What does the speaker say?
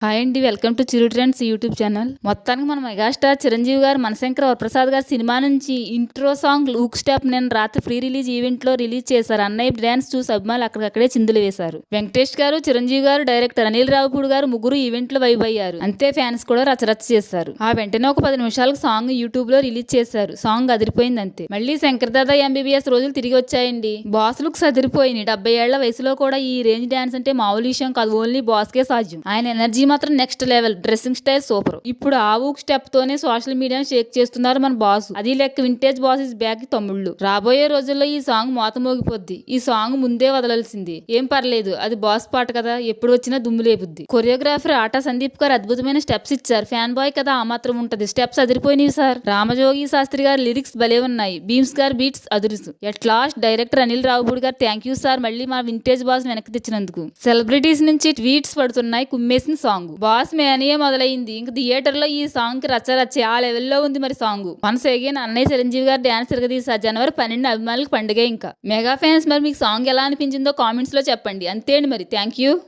Hi అండి, welcome to Chiru trends YouTube channel. మొత్తానికి మన మెగాస్టార్ చిరంజీవి గారు మనశంకర వరప్రసాద్ గారి సినిమా నుంచి ఇంట్రో సాంగ్ లూక్ స్టెప్ నేను రాత్రి ప్రీ రిలీజ్ ఈవెంట్ లో రిలీజ్ చేశారు. అన్నయ్య డాన్స్ చూసి అభిమానులు అక్కడికక్కడే చిందులు వేశారు. వెంకటేష్ గారు, చిరంజీవి గారు, డైరెక్టర్ అనిల్ రావిపూడి గారు ముగ్గురు ఈవెంట్ లో వైబ్ అయ్యారు. అంతే ఫ్యాన్స్ కూడా రచరచ చేశారు. ఆ వెంటనే ఒక 10 నిమిషాలకు సాంగ్ యూట్యూబ్ లో రిలీజ్ చేశారు. సాంగ్ అదిరిపోయింది అంతే. మళ్ళీ శంకర్ దాదా ఎంబీబీఎస్ రోజులు తిరిగి వచ్చాయండి. Boss looks అదిరిపోయినాయి. 70 ఏళ్ల వయసులో కూడా ఈ రేంజ్ డాన్స్ అంటే మామూలు విషయం కాదు. ఓన్లీ బాస్ కే సాధ్యం. ఆయన ఎనర్జీ మాత్రం next level. Dressing style super. ఇప్పుడు ఆ ఊక్ స్టెప్ తోనే సోషల్ మీడియా షేక్ చేస్తున్నారు మన బాస్. అది లెక్క వింటేజ్ బాస్ ఇస్ బ్యాక్ తమ్ముళ్ళు. రాబోయే రోజుల్లో ఈ సాంగ్ మోత మోగిపోద్ది. ఈ సాంగ్ ముందే వదలాల్సింది. ఏం పర్లేదు, అది బాస్ పాట కదా, ఎప్పుడు వచ్చినా దుమ్ము లేపుద్ది. కొరియోగ్రాఫర్ ఆటా సందీప్ గారు అద్భుతమైన స్టెప్స్ ఇచ్చారు. ఫ్యాన్ బాయ్ కదా, ఆ మాత్రం ఉంటది. స్టెప్స్ అదిరిపోయినాయి సార్. రామజోగి శాస్త్రి గారి లిరిక్స్ భలే ఉన్నాయి. బీమ్స్ గారి బీట్స్ అదురుసు. At last director Anil Ravipudi గారు థ్యాంక్ యూ సార్, మళ్ళీ మా వింటేజ్ బాస్ వెనక్కి తెచ్చినందుకు. సెలబ్రిటీస్ నుంచి ట్వీట్స్ పడుతున్నాయి. కుమ్మేసిన సాంగ్ బాస్ మేనియే మొదలైంది. ఇంక థియేటర్ లో ఈ సాంగ్ కి రచ్చరచ్చే ఆ లెవెల్లో ఉంది మరి సాంగ్. వన్స్ అగైన్ అన్నయ్య చిరంజీవి గారు డాన్స్ తిరగదీశారు. జనవరి 12 అభిమానులకు పండుగ. ఇంకా మెగా ఫ్యాన్స్ మరి మీకు సాంగ్ ఎలా అనిపించిందో కామెంట్స్ లో చెప్పండి. అంతే అండి, మరి థ్యాంక్ యూ.